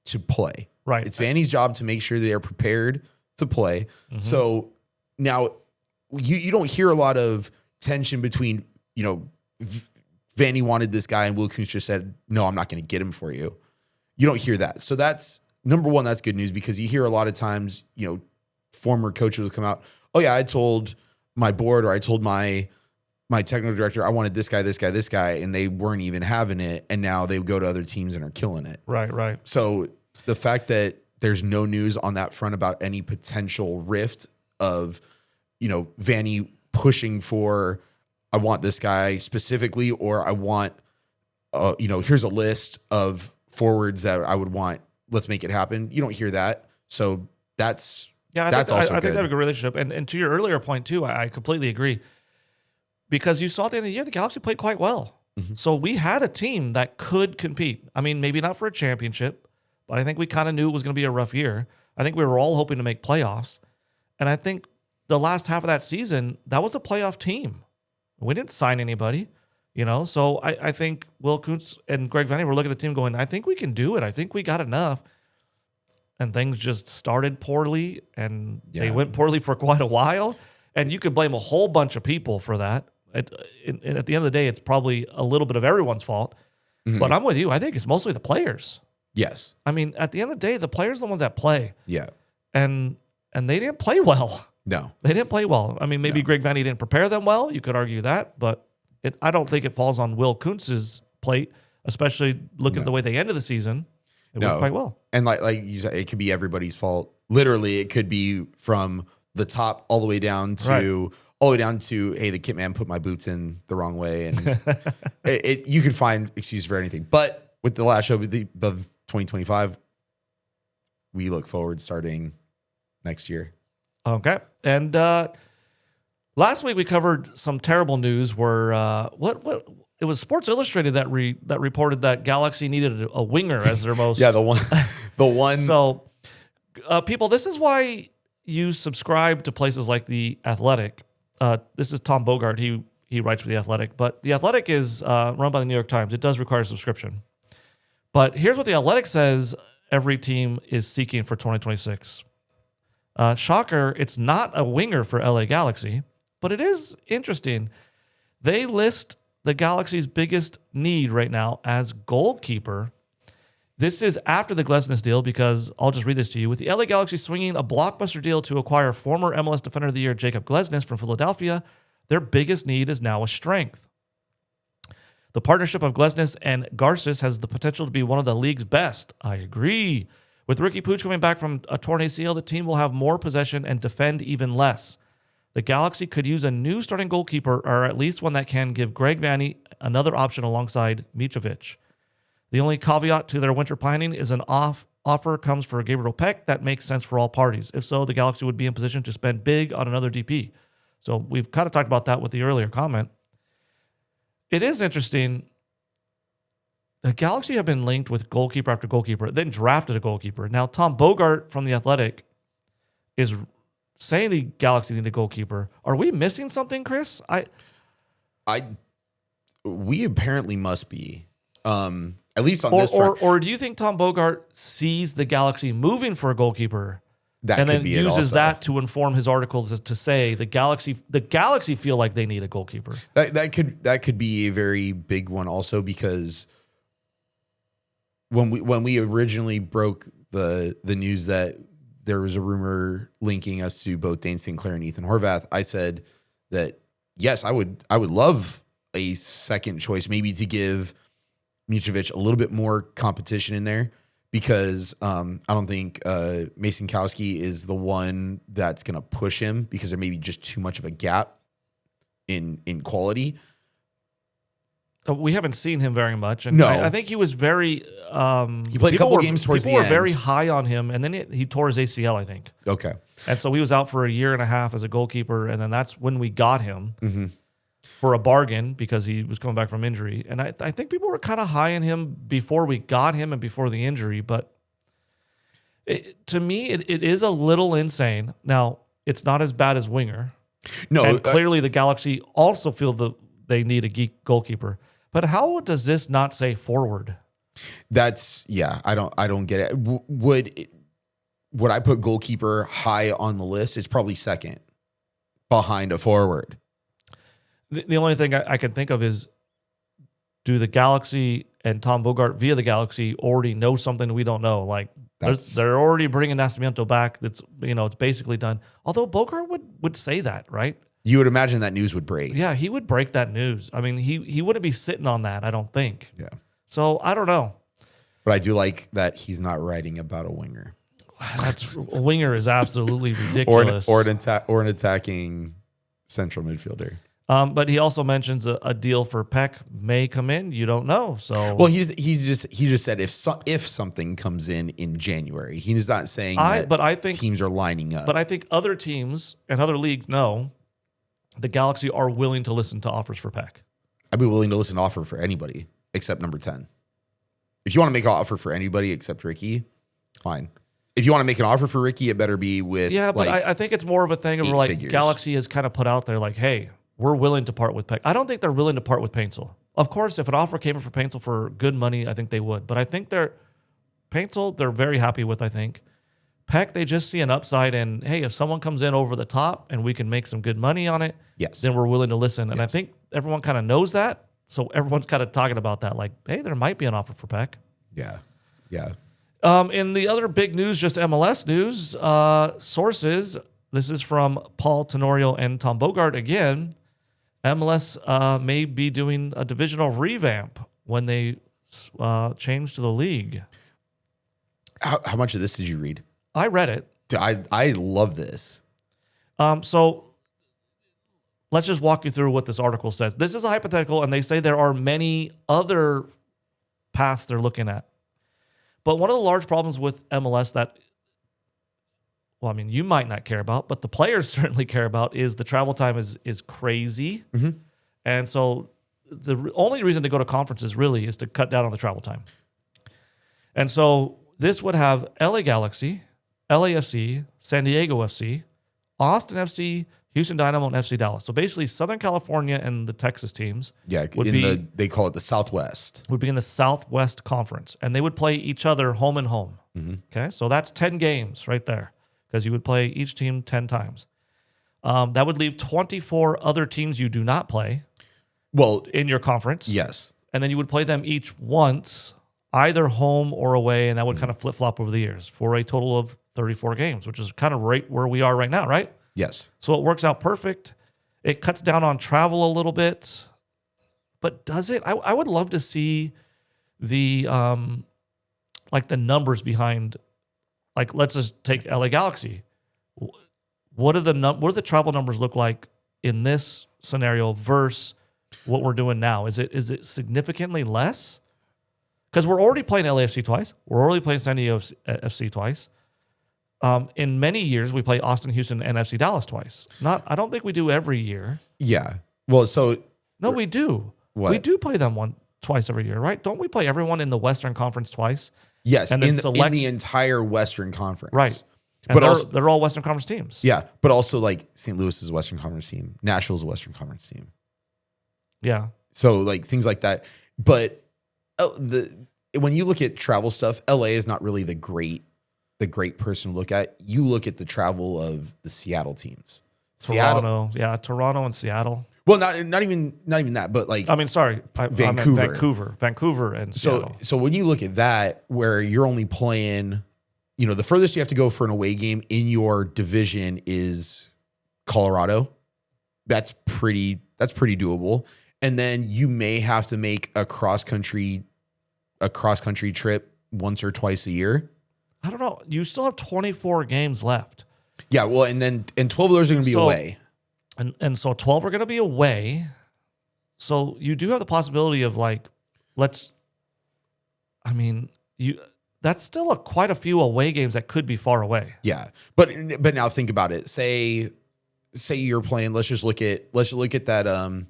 to play. Right. It's Vanny's job to make sure they are prepared to play. Mm-hmm. So now you don't hear a lot of tension between, Vanny wanted this guy and Will Kuntz just said, no, I'm not going to get him for you. You don't hear that. So that's number one. That's good news, because you hear a lot of times, former coaches will come out. Oh yeah, I told my board, or I told my technical director, I wanted this guy, and they weren't even having it. And now they go to other teams and are killing it. Right. So the fact that there's no news on that front about any potential rift of, Vanny pushing for, I want this guy specifically, or I want, here's a list of forwards that I would want. Let's make it happen. You don't hear that. So that's I also think good. they have a good relationship. And to your earlier point too, I completely agree. Because you saw at the end of the year, the Galaxy played quite well. Mm-hmm. So we had a team that could compete. I mean, maybe not for a championship, but I think we kind of knew it was going to be a rough year. I think we were all hoping to make playoffs. And I think the last half of that season, that was a playoff team. We didn't sign anybody, So I think Will Kuntz and Greg Vanny were looking at the team going, I think we can do it. I think we got enough. And things just started poorly, and they went poorly for quite a while. And you could blame a whole bunch of people for that. At the end of the day, it's probably a little bit of everyone's fault. Mm-hmm. But I'm with you. I think it's mostly the players. Yes. I mean, at the end of the day, the players are the ones that play. Yeah. And they didn't play well. No. They didn't play well. I mean, maybe Greg Vanny didn't prepare them well. You could argue that. But I don't think it falls on Will Kuntz's plate, especially looking at the way they ended the season. It went quite well. And like you said, it could be everybody's fault. Literally, it could be from the top all the way down to hey, the kit man put my boots in the wrong way, and you could find excuse for anything. But with the last show of 2025, we look forward starting next year. Okay, and last week we covered some terrible news where what it was Sports Illustrated that reported that Galaxy needed a winger as their most the one. So people, this is why you subscribe to places like The Athletic. This is Tom Bogart. He writes for The Athletic, but The Athletic is run by the New York Times. It does require a subscription. But here's what The Athletic says every team is seeking for 2026. Shocker, it's not a winger for LA Galaxy, but it is interesting. They list the Galaxy's biggest need right now as goalkeeper. This is after the Glesnes deal, because I'll just read this to you. With the LA Galaxy swinging a blockbuster deal to acquire former MLS Defender of the Year Jacob Glesnes from Philadelphia, their biggest need is now a strength. The partnership of Glesnes and Garces has the potential to be one of the league's best. I agree. With Ricky Puig coming back from a torn ACL, the team will have more possession and defend even less. The Galaxy could use a new starting goalkeeper, or at least one that can give Greg Vanny another option alongside Mitrovic. The only caveat to their winter planning is an offer comes for Gabriel Peck that makes sense for all parties. If so, the Galaxy would be in position to spend big on another DP. So we've kind of talked about that with the earlier comment. It is interesting. The Galaxy have been linked with goalkeeper after goalkeeper, then drafted a goalkeeper. Now, Tom Bogart from The Athletic is saying the Galaxy need a goalkeeper. Are we missing something, Chris? We apparently must be. At least on this front. Or do you think Tom Bogart sees the Galaxy moving for a goalkeeper that and could then be uses that to inform his article to say the Galaxy feel like they need a goalkeeper? That could be a very big one also, because when we originally broke the news that there was a rumor linking us to both Dane Sinclair and Ethan Horvath, I said that yes, I would love a second choice, maybe to give Mitrovic a little bit more competition in there, because I don't think Mason Kowski is the one that's going to push him, because there may be just too much of a gap in quality. We haven't seen him very much, and no. I think he was very. He played a couple games towards the end. People were very high on him, and then he tore his ACL, I think. Okay, and so he was out for a year and a half as a goalkeeper, and then that's when we got him. Mm-hmm. For a bargain, because he was coming back from injury. And I think people were kind of high on him before we got him and before the injury, but To me, it is a little insane. Now, it's not as bad as winger. No, And clearly the Galaxy also feel they need a geek goalkeeper. But how does this not say forward? I don't get it. Would I put goalkeeper high on the list? It's probably second behind a forward. The only thing I can think of is, do the Galaxy and Tom Bogart via the Galaxy already know something we don't know? Like they're already bringing Nascimento back. That's it's basically done. Although Bogart would say that, right? You would imagine that news would break. Yeah, he would break that news. I mean, he wouldn't be sitting on that, I don't think. Yeah. So I don't know. But I do like that he's not writing about a winger. A winger is absolutely ridiculous. or an attacking central midfielder. But he also mentions a deal for Peck may come in. You don't know. So well, he just said if something comes in January, he's not saying but I think teams are lining up. But I think other teams and other leagues know the Galaxy are willing to listen to offers for Peck. I'd be willing to listen to offer for anybody except number 10. If you want to make an offer for anybody except Ricky, fine. If you want to make an offer for Ricky, it better be with but I think it's more of a thing of like figures. Galaxy has kind of put out there like, hey, we're willing to part with Peck. I don't think they're willing to part with Paintsel. Of course, if an offer came in for Paintsel for good money, I think they would. But I think Paintsel, they're very happy with, I think. Peck, they just see an upside in, hey, if someone comes in over the top and we can make some good money on it, then we're willing to listen. And I think everyone kind of knows that. So everyone's kind of talking about that. Like, hey, there might be an offer for Peck. Yeah. Yeah. In the other big news, just MLS news, sources, this is from Paul Tenorio and Tom Bogart again. MLS may be doing a divisional revamp when they change to the league. How much of this did you read? I read it. I love this. So let's just walk you through what this article says. This is a hypothetical, and they say there are many other paths they're looking at. But one of the large problems with MLS that, well, I mean, you might not care about, but the players certainly care about is the travel time is crazy. Mm-hmm. And so the only reason to go to conferences really is to cut down on the travel time. And so this would have LA Galaxy, LAFC, San Diego FC, Austin FC, Houston Dynamo, and FC Dallas. So basically Southern California and the Texas teams they call it the Southwest. Would be in the Southwest Conference. And they would play each other home and home. Mm-hmm. Okay, so that's 10 games right there because you would play each team 10 times. That would leave 24 other teams you do not play in your conference. Yes. And then you would play them each once, either home or away, and that would kind of flip-flop over the years for a total of 34 games, which is kind of right where we are right now, right? Yes. So it works out perfect. It cuts down on travel a little bit. But does it? I would love to see the the numbers behind, like, let's just take LA Galaxy. What do the travel numbers look like in this scenario versus what we're doing now? Is it significantly less? Because we're already playing LAFC twice. We're already playing San Diego FC twice. In many years, we play Austin, Houston, and FC Dallas twice. I don't think we do every year. Yeah. Well, no, we do. What? We do play them twice every year, right? Don't we play everyone in the Western Conference twice? Yes, and in the entire Western Conference. Right. And they're all Western Conference teams. Yeah, but also like St. Louis is a Western Conference team. Nashville's a Western Conference team. Yeah. So like things like that. But when you look at travel stuff, LA is not really the great person to look at. You look at the travel of the Seattle teams. Toronto and Seattle. Well, not even that, but like Vancouver and Seattle. So when you look at that, where you're only playing, the furthest you have to go for an away game in your division is Colorado. That's pretty doable. And then you may have to make a cross country trip once or twice a year. I don't know. You still have 24 games left. Yeah, well, and 12 of those are going to be away. And so 12 are going to be away. So you do have the possibility of that's still quite a few away games that could be far away. Yeah. But now think about it. Say you're playing, let's look at that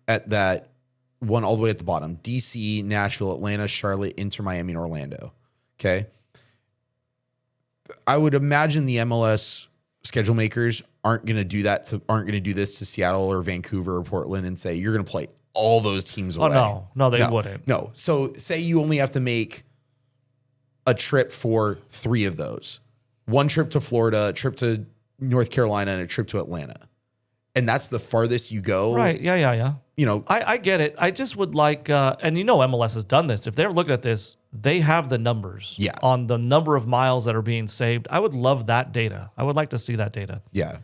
at that one all the way at the bottom. DC, Nashville, Atlanta, Charlotte, Inter Miami, and Orlando. Okay? I would imagine the MLS schedule makers aren't going to do this to Seattle or Vancouver or Portland and say you're going to play all those teams away. Oh no, they wouldn't. No. So say you only have to make a trip for 3 of those. One trip to Florida, a trip to North Carolina, and a trip to Atlanta. And that's the farthest you go. Right. Yeah. You know, I get it. I just would like, and MLS has done this. If they're looking at this, they have the numbers on the number of miles that are being saved. I would love that data. I would like to see that data. Yeah.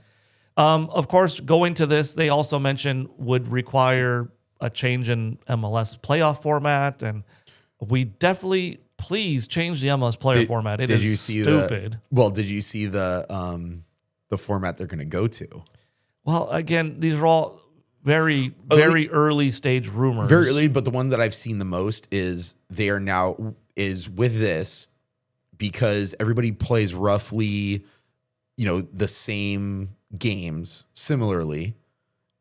Of course, going to this, they also mentioned would require a change in MLS playoff format. And we definitely, please change the MLS player format. It is stupid. Did you see the format they're going to go to? Well, again, these are all very early stage rumors. Very early, but the one that I've seen the most is with this, because everybody plays roughly, the same games similarly.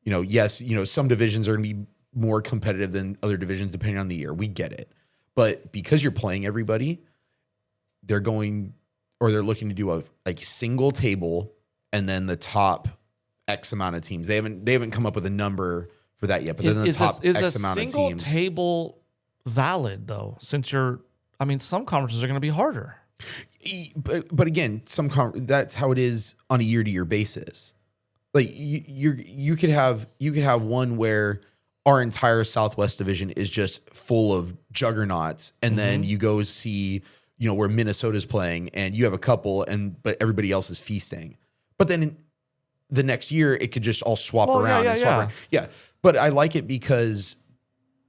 Yes, some divisions are going to be more competitive than other divisions depending on the year. We get it. But because you're playing everybody, they're looking to do a single table and then the top X amount of teams. They haven't come up with a number for that yet. But then the top X amount of teams. Is a single table valid though? Since some conferences are going to be harder. But again, that's how it is on a year-to-year basis. Like you could have one where our entire Southwest division is just full of juggernauts, and then you go see where Minnesota's playing, and you have a couple, but everybody else is feasting. But then the next year, it could just all swap around. Yeah. But I like it because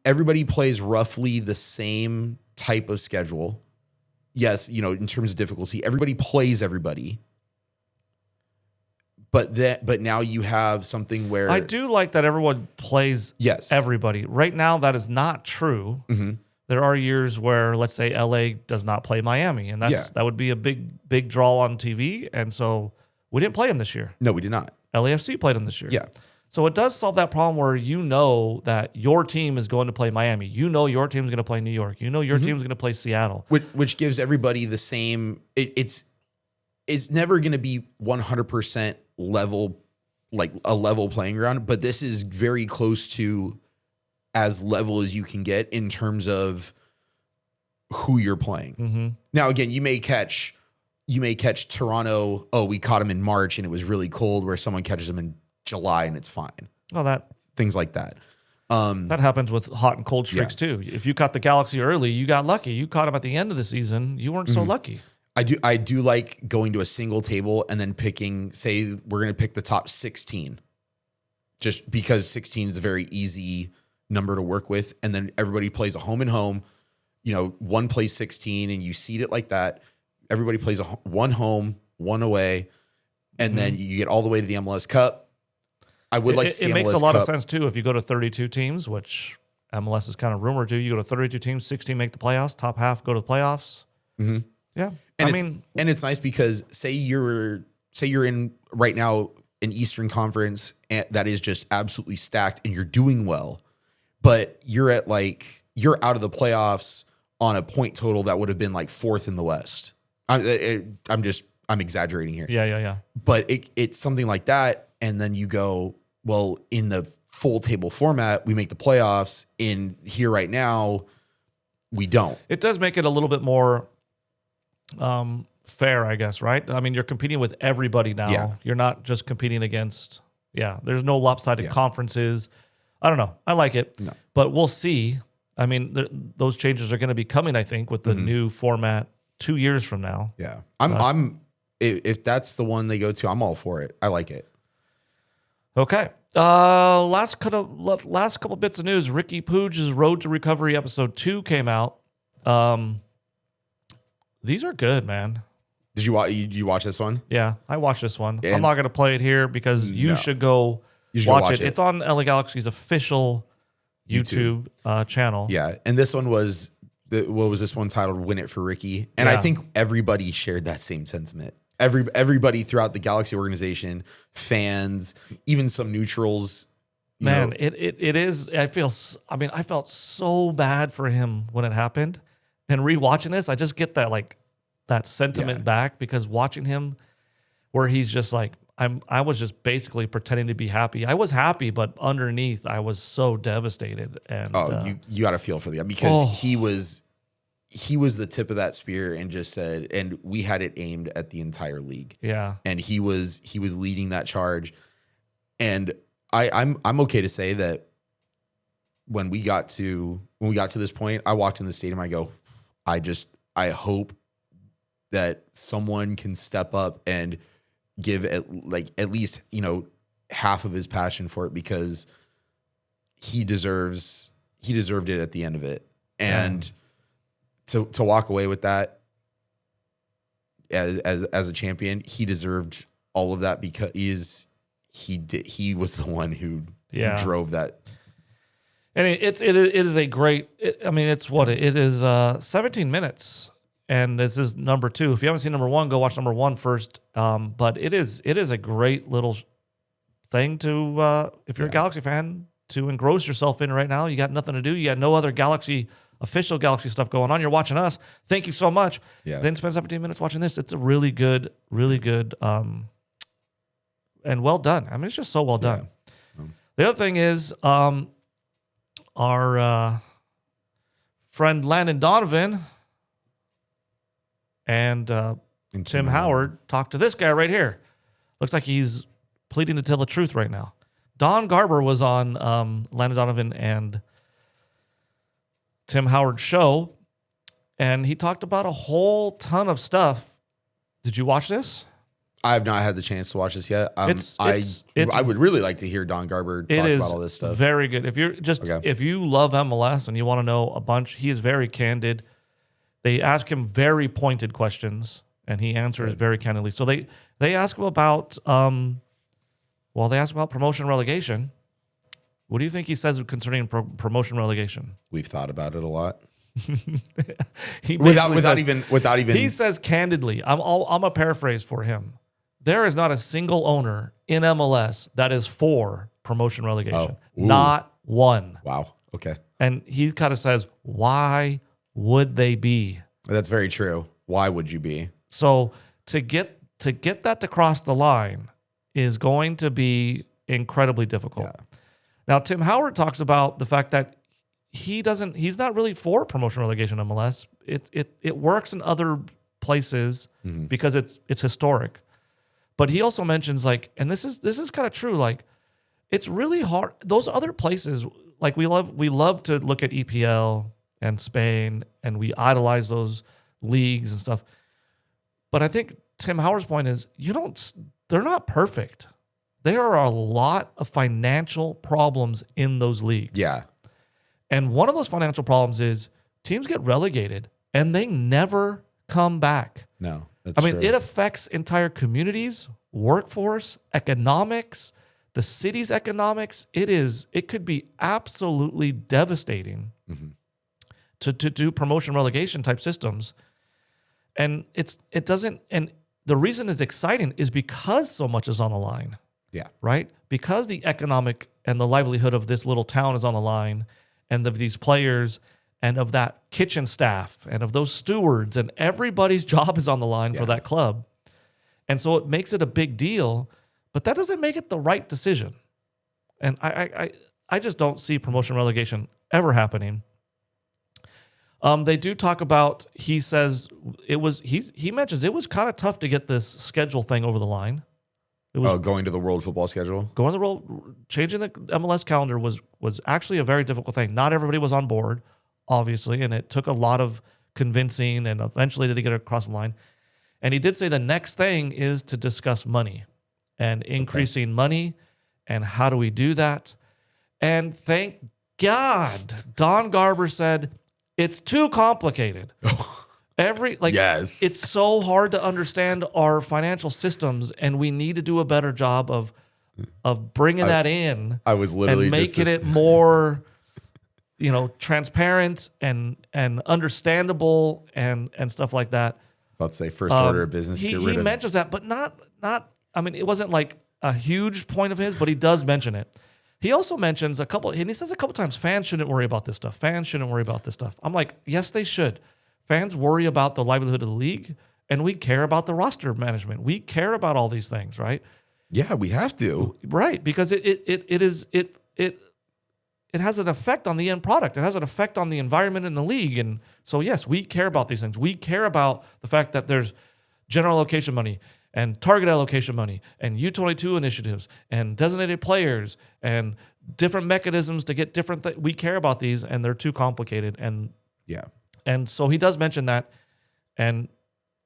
everybody plays roughly the same type of schedule. Yes, in terms of difficulty, everybody plays everybody. But now you have something where I do like that everyone plays everybody. Right now, that is not true. Mm-hmm. There are years where, let's say, LA does not play Miami, and that would be a big draw on TV, and so we didn't play them this year. No, we did not. LAFC played them this year. Yeah. So it does solve that problem where that your team is going to play Miami. Your team's going to play New York. Your team's going to play Seattle. Which gives everybody the same. It's never going to be 100% level, like a level playing ground, but this is very close to as level as you can get in terms of who you're playing. Mm-hmm. Now, again, you may catch Toronto. Oh, we caught them in March and it was really cold, where someone catches them in July and it's fine. Oh, things like that. That happens with hot and cold streaks too. If you caught the Galaxy early, you got lucky. You caught them at the end of the season, you weren't so lucky. I do like going to a single table and then picking, say we're going to pick the top 16, just because 16 is a very easy number to work with. And then everybody plays a home and home, one plays 16 and you seed it like that. Everybody plays one home, one away. And then you get all the way to the MLS Cup. I would like to see MLS Cup. It makes a lot of sense too. If you go to 32 teams, which MLS is kind of rumored to, you go to 32 teams, 16 make the playoffs, top half go to the playoffs. Mm-hmm. Yeah. And it's nice because say you're in right now an Eastern Conference that is just absolutely stacked and you're doing well, but you're out of the playoffs on a point total that would have been like 4th in the West. I'm exaggerating here. Yeah. But it's something like that, and then you go, well, in the full table format, we make the playoffs. In here right now, we don't. It does make it a little bit more fair, I guess, right? I mean, you're competing with everybody now. Yeah. You're not just competing against, there's no lopsided conferences. I don't know. I like it, but we'll see. I mean, those changes are going to be coming, I think, with the new format 2 years from now. Yeah. If that's the one they go to, I'm all for it. I like it. Okay. Last couple bits of news. Ricky Pooge's Road to Recovery episode 2 came out. These are good, man. Did you watch this one? Yeah, I watched this one. I'm not going to play it here because you should go watch it. It's on LA Galaxy's official YouTube channel. Yeah, and this one was what was this one titled "Win It for Ricky," and I think everybody shared that same sentiment. Everybody throughout the Galaxy organization, fans, even some neutrals. Man, it is. I felt so bad for him when it happened, and rewatching this, I just get that that sentiment back, because watching him where he's just like, I was just basically pretending to be happy. I was happy, but underneath I was so devastated. And you got to feel for the guy, because he was the tip of that spear and just said, and we had it aimed at the entire league. Yeah. And he was leading that charge. And I'm okay to say that when we got to this point, I walked in the stadium, I go, I hope that someone can step up and give at least, half of his passion for it, because he deserved it at the end of it. And to walk away with that as a champion, he deserved all of that, because he was the one who drove that. And it is a great, it is 17 minutes. And this is number 2. If you haven't seen number 1, go watch number 1 first. But it is a great little thing to, if you're a Galaxy fan, to engross yourself in right now. You got nothing to do. You got no other official Galaxy stuff going on. You're watching us. Thank you so much. Yeah. Then spend 17 minutes watching this. It's a really good, and well done. I mean, it's just so well done. So. The other thing is, our friend Landon Donovan and Tim Howard talked to this guy right here. Looks like he's pleading to tell the truth right now. Don Garber was on Landon Donovan and Tim Howard's show, and he talked about a whole ton of stuff. Did you watch this? I have not had the chance to watch this yet. I would really like to hear Don Garber talk about all this stuff. Very good. If you love MLS and you want to know a bunch, he is very candid. They ask him very pointed questions, and he answers very candidly. So they ask him about promotion and relegation. What do you think he says concerning promotion and relegation? We've thought about it a lot. without even. He says candidly. I'm a paraphrase for him. There is not a single owner in MLS that is for promotion relegation. Not one. Wow. Okay. And he kind of says, why would they be? That's very true. Why would you be? So to get that to cross the line is going to be incredibly difficult. Yeah. Now, Tim Howard talks about the fact that he's not really for promotion relegation in MLS. It works in other places because it's historic. But he also mentions, like, and this is kind of true, like, it's really hard. Those other places, like, we love to look at EPL and Spain, and we idolize those leagues and stuff. But I think Tim Howard's point is, they're not perfect. There are a lot of financial problems in those leagues. Yeah. And one of those financial problems is teams get relegated and they never come back. No, that's true. It affects entire communities, workforce, economics, the city's economics. It could be absolutely devastating to do promotion relegation type systems. And the reason it's exciting is because so much is on the line. Yeah. Right? Because the economic and the livelihood of this little town is on the line, and of these players and of that kitchen staff and of those stewards, and everybody's job is on the line for that club. And so it makes it a big deal, but that doesn't make it the right decision. And I just don't see promotion relegation ever happening. They do talk about, he says he mentions it was kind of tough to get this schedule thing over the line. It was going to the world football schedule? Changing the MLS calendar was actually a very difficult thing. Not everybody was on board, obviously, and it took a lot of convincing, and eventually did get it across the line. And he did say the next thing is to discuss money and increasing money, and how do we do that? And thank God, Don Garber said, it's too complicated. Yes. It's so hard to understand our financial systems, and we need to do a better job of bringing that in. I was literally and making it more, transparent and understandable and stuff like that. About to say first order of business. He mentions that, but not. It wasn't like a huge point of his, but he does mention it. He also mentions and he says a couple times, fans shouldn't worry about this stuff. Fans shouldn't worry about this stuff. I'm like, yes, they should. Fans worry about the livelihood of the league, And we care about the roster management. We care about all these things, right? Yeah, we have to. Right, because it has an effect on the end product. It has an effect on the environment in the league. And so, yes, we care about these things. We care about the fact that there's general allocation money and target allocation money and U22 initiatives and designated players and different mechanisms to get different things. We care about these, and they're too complicated. And so he does mention that, and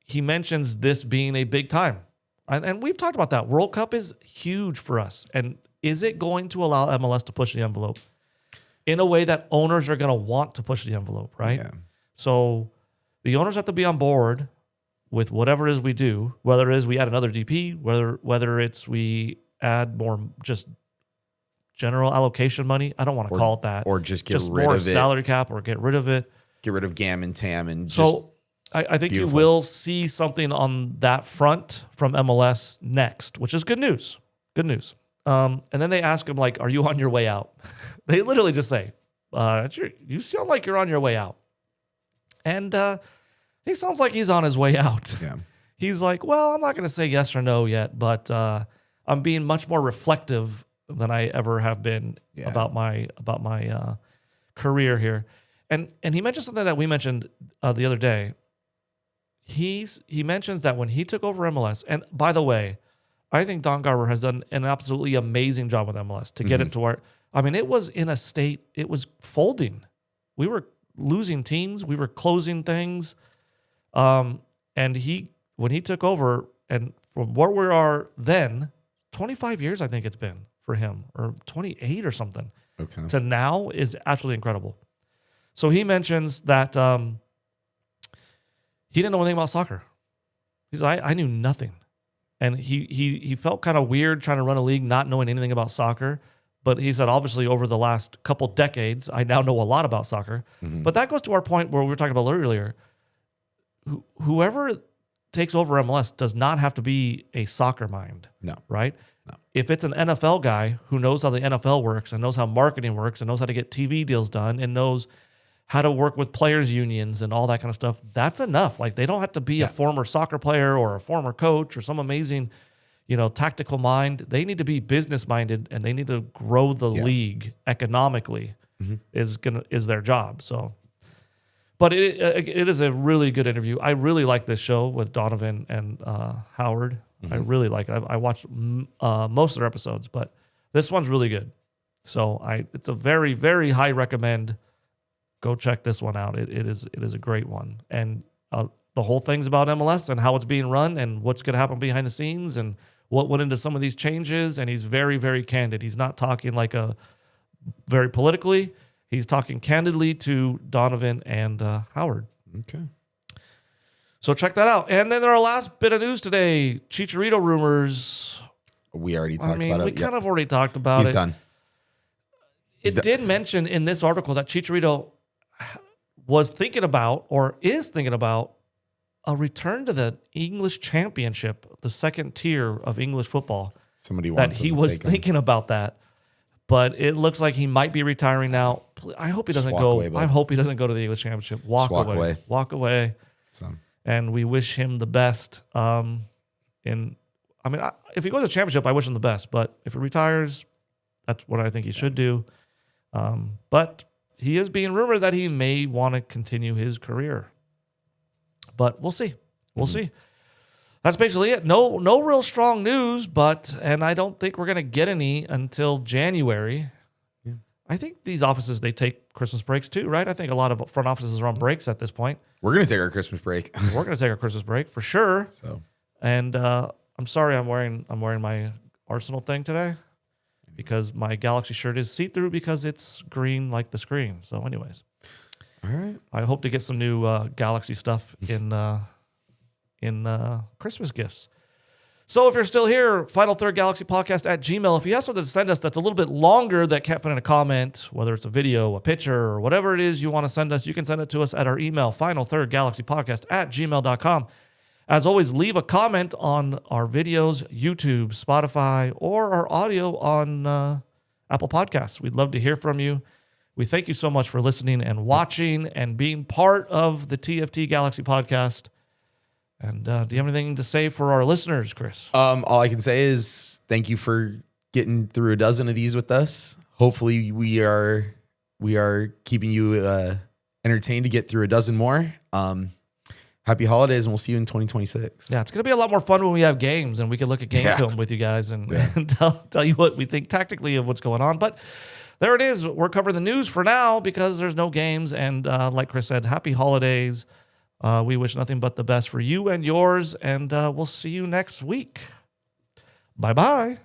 he mentions this being a big time. And we've talked about that. World Cup is huge for us. And is it going to allow MLS to push the envelope in a way that owners are going to want to push the envelope, right? Yeah. So the owners have to be on board with whatever it is we do, whether it is we add another DP, whether it's we add more just general allocation money. I don't want to call it that. Or just get rid more of it. Salary cap, or get rid of it. Get rid of GAM and TAM and just... So I think beautiful. you will see something on that front from MLS next, which is good news. Good news. And then they ask him, like, are you on your way out? They literally just say, you sound like you're on your way out. And he sounds like he's on his way out. Yeah. He's like, well, I'm not going to say yes or no yet, but I'm being much more reflective than I ever have been about my career here. And he mentioned something that we mentioned the other day. He mentions that when he took over MLS, and by the way, I think Don Garber has done an absolutely amazing job with MLS to get it to where, I mean, it was in a state, it was folding. We were losing teams. We were closing things. And when he took over, and from where we are then, 25 years, I think it's been for him, or 28 or something, to now is absolutely incredible. So he mentions that he didn't know anything about soccer. He's like, I knew nothing. And he felt kind of weird trying to run a league not knowing anything about soccer. But he said, obviously, over the last couple decades, I now know a lot about soccer. But that goes to our point where we were talking about earlier. Whoever takes over MLS does not have to be a soccer mind. No. Right? No. If it's an NFL guy who knows how the NFL works and knows how marketing works and knows how to get TV deals done and knows how to work with players' unions and all that kind of stuff, that's enough. Like, they don't have to be a former soccer player or a former coach or some amazing, tactical mind. They need to be business-minded, and they need to grow the league economically is their job. So, but it is a really good interview. I really like this show with Donovan and Howard. I really like it. I watched most of their episodes, but this one's really good. So it's a very, very high recommend. Go check this one out. It is a great one. And the whole thing's about MLS and how it's being run and what's going to happen behind the scenes and what went into some of these changes. And he's very, very candid. He's not talking like very politically. He's talking candidly to Donovan and Howard. Okay. So check that out. And then our last bit of news today, Chicharito rumors. We already talked about it. We kind of already talked about it. He's done. It did mention in this article that Chicharito was thinking about, or is thinking about, a return to the English Championship, the second tier of English football. Somebody wants that he was thinking about that, but it looks like he might be retiring now. I hope he doesn't go. I hope he doesn't go to the English Championship. Walk away. So. And we wish him the best. If he goes to the championship, I wish him the best. But if he retires, that's what I think he should do. But he is being rumored that he may want to continue his career. But we'll see. We'll see. That's basically it. No real strong news, and I don't think we're going to get any until January. Yeah. I think these offices, they take Christmas breaks too, right? I think a lot of front offices are on breaks at this point. We're going to take our Christmas break. We're going to take our Christmas break for sure. So, and I'm sorry I'm wearing my Arsenal thing today because my Galaxy shirt is see-through because it's green like the screen. So anyways. All right. I hope to get some new Galaxy stuff in Christmas gifts. So if you're still here, Final Third Galaxy Podcast at Gmail. If you have something to send us that's a little bit longer that can't fit in a comment, whether it's a video, a picture, or whatever it is you want to send us, you can send it to us at our email, finalthirdgalaxypodcast at gmail.com. As always, leave a comment on our videos, YouTube, Spotify, or our audio on Apple Podcasts. We'd love to hear from you. We thank you so much for listening and watching and being part of the TFT Galaxy Podcast. And do you have anything to say for our listeners, Chris? All I can say is thank you for getting through a dozen of these with us. Hopefully we are keeping you entertained to get through a dozen more. Happy holidays, and we'll see you in 2026. Yeah, it's going to be a lot more fun when we have games and we can look at game film with you guys and tell you what we think tactically of what's going on. But there it is. We're covering the news for now because there's no games. And like Chris said, happy holidays. We wish nothing but the best for you and yours. And we'll see you next week. Bye-bye.